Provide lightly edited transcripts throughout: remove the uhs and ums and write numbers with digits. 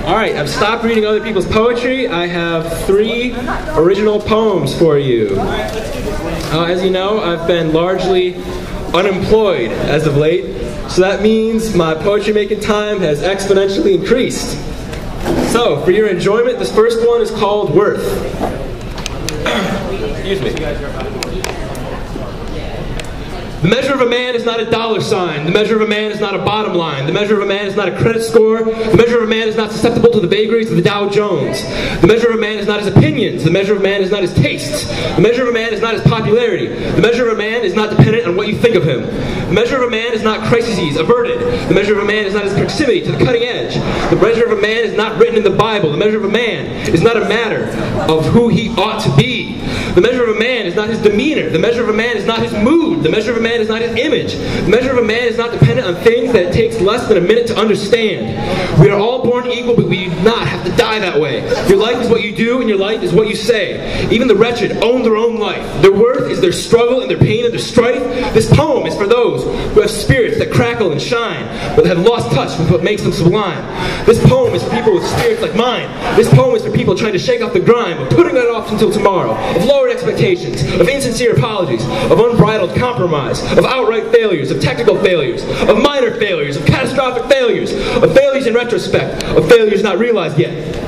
Alright, I've stopped reading other people's poetry. I have 3 original poems for you. As you know, I've been largely unemployed as of late, so that means my poetry making time has exponentially increased. So, for your enjoyment, this first one is called Worth. Excuse me. The measure of a man is not a dollar sign. The measure of a man is not a bottom line. The measure of a man is not a credit score. The measure of a man is not susceptible to the vagaries of the Dow Jones. The measure of a man is not his opinions. The measure of a man is not his tastes. The measure of a man is not his popularity. The measure of a man is not dependent on what you think of him. The measure of a man is not crises averted. The measure of a man is not his proximity to the cutting edge. The measure of a man is not written in the Bible. The measure of a man is not a matter of who he ought to be. The measure of a man is not his demeanor. The measure of a man is not his mood. The measure of a man is not his image. The measure of a man is not dependent on things that it takes less than a minute to understand. We are all born equal, but we do not have to die that way. Your life is what you do, and your life is what you say. Even the wretched own their own life. Their worth is their struggle and their pain and their strife. This poem is for those who have spirits that crackle and shine, but have lost touch with what makes them sublime. This poem is for people with spirits like mine. This poem is for people trying to shake off the grime of putting that off until tomorrow, of lowered expectations, of insincere apologies, of unbridled compromise, of outright failures, of technical failures, of minor failures, of catastrophic failures, of failures in retrospect, of failures not realized yet.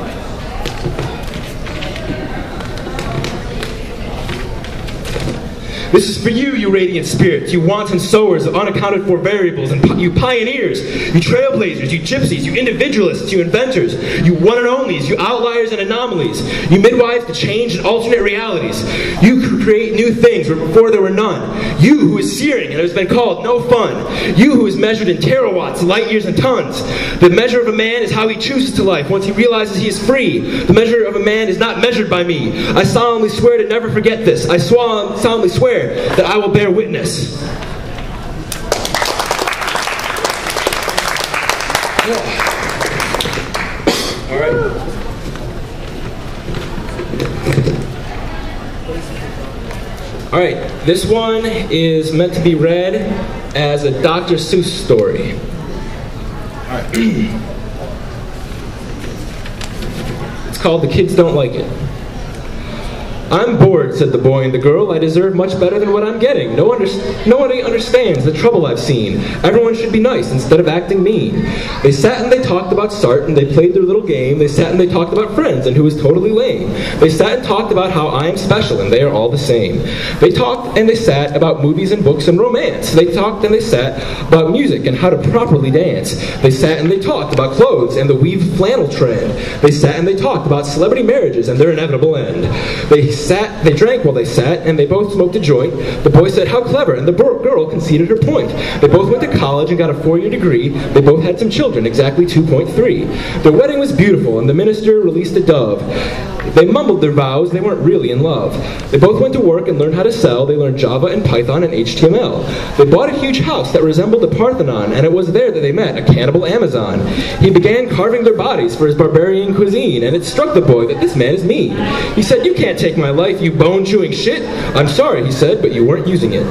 This is for you, you radiant spirits, you wanton sowers of unaccounted for variables, and you pioneers, you trailblazers, you gypsies, you individualists, you inventors, you one and onlys, you outliers and anomalies, you midwives to change and alternate realities. You who create new things where before there were none. You who is searing and has been called no fun. You who is measured in terawatts, light years, and tons. The measure of a man is how he chooses to life once he realizes he is free. The measure of a man is not measured by me. I solemnly swear to never forget this. I solemnly swear that I will bear witness. All right. All right, this one is meant to be read as a Dr. Seuss story. All right. It's called The Kids Don't Like It. I'm bored, said the boy and the girl. I deserve much better than what I'm getting. Nobody understands the trouble I've seen. Everyone should be nice instead of acting mean. They sat and they talked about Sart and they played their little game. They sat and they talked about friends and who is totally lame. They sat and talked about how I am special and they are all the same. They talked and they sat about movies and books and romance. They talked and they sat about music and how to properly dance. They sat and they talked about clothes and the weave flannel trend. They sat and they talked about celebrity marriages and their inevitable end. They drank while they sat, and they both smoked a joint. The boy said, how clever, and the girl conceded her point. They both went to college and got a 4-year degree. They both had some children, exactly 2.3. Their wedding was beautiful, and the minister released a dove. They mumbled their vows, they weren't really in love. They both went to work and learned how to sell. They learned Java and Python and HTML. They bought a huge house that resembled the Parthenon, and it was there that they met a cannibal Amazon. He began carving their bodies for his barbarian cuisine, and it struck the boy that this man is mean. He said, you can't take my life, you bone-chewing shit. I'm sorry, he said, but you weren't using it.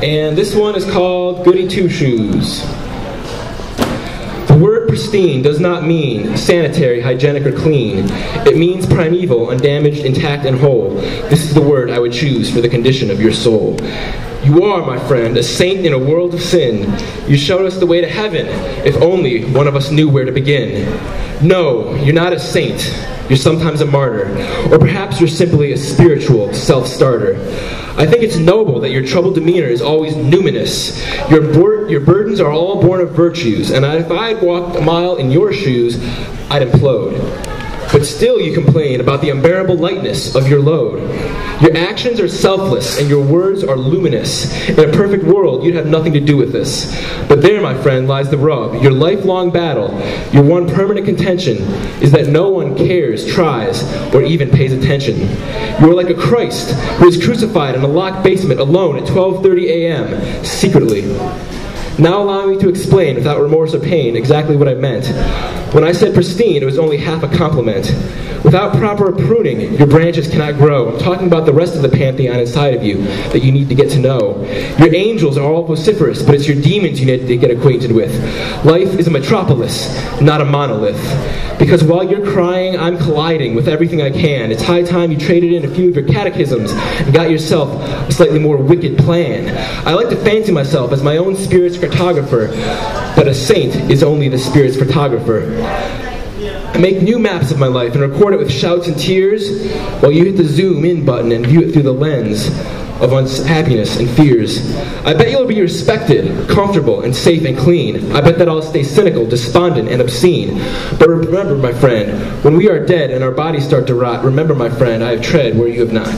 And this one is called Goody Two-Shoes. The word pristine does not mean sanitary, hygienic, or clean. It means primeval, undamaged, intact, and whole. This is the word I would choose for the condition of your soul. You are, my friend, a saint in a world of sin. You showed us the way to heaven, if only one of us knew where to begin. No, you're not a saint. You're sometimes a martyr. Or perhaps you're simply a spiritual self-starter. I think it's noble that your troubled demeanor is always numinous. Your burdens are all born of virtues, and if I'd walked a mile in your shoes, I'd implode. But still you complain about the unbearable lightness of your load. Your actions are selfless, and your words are luminous. In a perfect world, you'd have nothing to do with this. But there, my friend, lies the rub. Your lifelong battle, your one permanent contention, is that no one cares, tries, or even pays attention. You are like a Christ who is crucified in a locked basement alone at 12:30 a.m., secretly. Now allow me to explain, without remorse or pain, exactly what I meant. When I said pristine, it was only half a compliment. Without proper pruning, your branches cannot grow. I'm talking about the rest of the pantheon inside of you that you need to get to know. Your angels are all vociferous, but it's your demons you need to get acquainted with. Life is a metropolis, not a monolith. Because while you're crying, I'm colliding with everything I can. It's high time you traded in a few of your catechisms and got yourself a slightly more wicked plan. I like to fancy myself as my own spirit's cartographer, but a saint is only the spirit's photographer. I make new maps of my life and record it with shouts and tears while you hit the zoom in button and view it through the lens of unhappiness and fears. I bet you'll be respected, comfortable, and safe and clean. I bet that I'll stay cynical, despondent, and obscene. But remember, my friend, when we are dead and our bodies start to rot, remember, my friend, I have tread where you have not.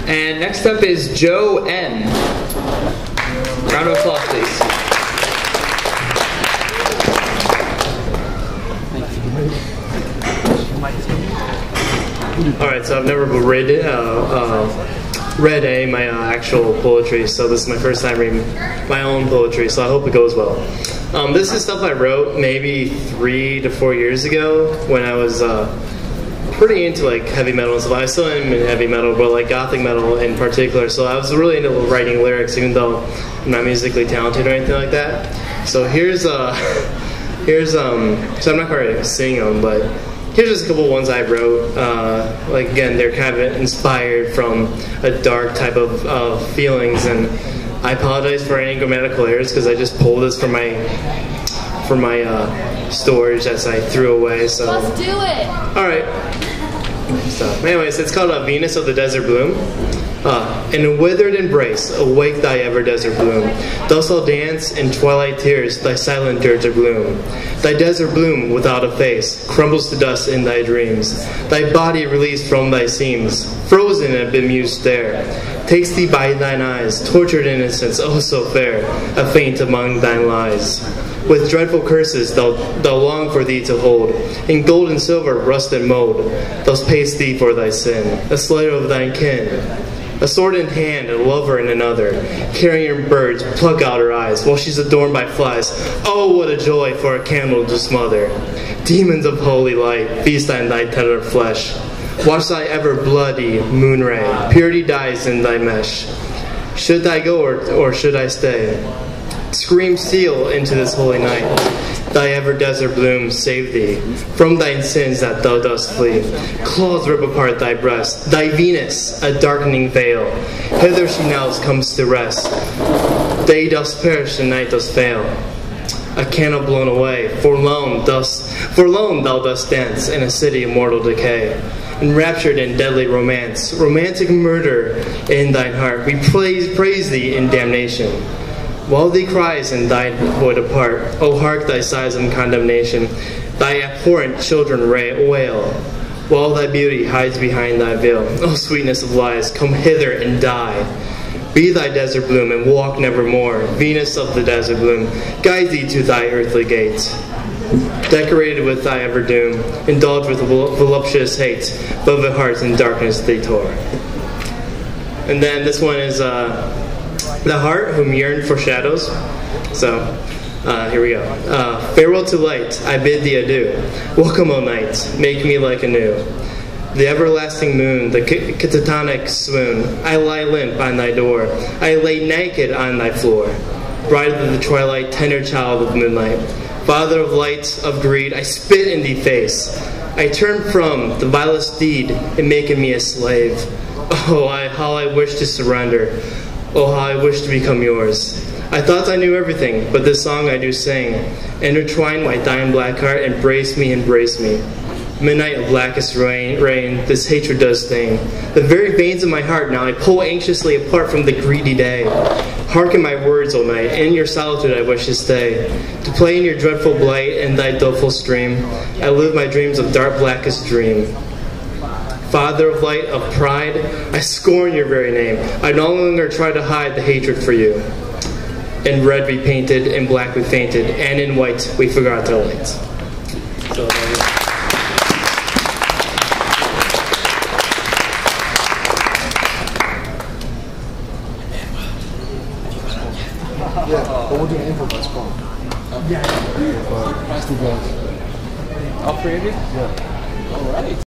And next up is Joe N. Round of applause, please. Alright, so I've never read my actual poetry, so this is my first time reading my own poetry, so I hope it goes well. This is stuff I wrote maybe 3 to 4 years ago when I was pretty into like heavy metal and stuff. I still am in heavy metal, but like gothic metal in particular. So I was really into writing lyrics, even though I'm not musically talented or anything like that. So so I'm not going to sing them, but here's just a couple ones I wrote. Like again, they're kind of inspired from a dark type of feelings, and I apologize for any grammatical errors because I just pulled this from my storage as I threw away. So let's do it. All right. So, anyways, it's called Venus of the Desert Bloom. In a withered embrace, awake thy ever desert bloom. Thus I'll dance in twilight tears, thy silent dirge of gloom. Thy desert bloom without a face crumbles to dust in thy dreams. Thy body released from thy seams, frozen in a bemused stare, takes thee by thine eyes, tortured innocence, oh so fair, a faint among thine lies. With dreadful curses thou long for thee to hold, in gold and silver, rust and mold, thou payest thee for thy sin, a slayer of thine kin. A sword in hand, a lover in another, carrying birds, pluck out her eyes, while she's adorned by flies. Oh, what a joy for a candle to smother! Demons of holy light, feast on thy tender flesh. Watch thy ever bloody moon ray, purity dies in thy mesh. Should I go or should I stay? Scream steel into this holy night. Thy ever desert bloom save thee from thine sins that thou dost flee. Claws rip apart thy breast, thy Venus a darkening veil. Hither she now comes to rest. Day doth perish and night doth fail. A candle blown away, forlorn thou dost dance in a city of mortal decay. Enraptured in deadly romance, romantic murder in thine heart, we praise thee in damnation. While thee cries and thy boy depart, O hark thy sighs and condemnation, thy abhorrent children wail, while thy beauty hides behind thy veil. O sweetness of lies, come hither and die. Be thy desert bloom and walk nevermore. Venus of the desert bloom, guide thee to thy earthly gates. Decorated with thy ever doom, indulged with voluptuous hate, velvet hearts in darkness they tore. And then this one is the heart whom yearned for shadows. So, here we go. Farewell to light, I bid thee adieu. Welcome, O night, make me like anew. The everlasting moon, the catatonic swoon, I lie limp on thy door, I lay naked on thy floor. Bride of the twilight, tender child of moonlight, father of light, of greed, I spit in thee face. I turn from the vilest deed in making me a slave. Oh, how I wish to surrender. Oh, how I wish to become yours. I thought I knew everything, but this song I do sing. Intertwine my dying black heart, embrace me, embrace me. Midnight of blackest rain, this hatred does sting. The very veins of my heart now I pull anxiously apart from the greedy day. Hearken my words, O night, in your solitude I wish to stay. To play in your dreadful blight and thy doleful stream, I live my dreams of dark blackest dream. Father of light, of pride, I scorn your very name. I no longer try to hide the hatred for you. In red we painted, in black we fainted, and in white we forgot our light. Yeah, but we'll do an improvised poem. Yeah. But 2 guys. All three of you? Yeah. All right.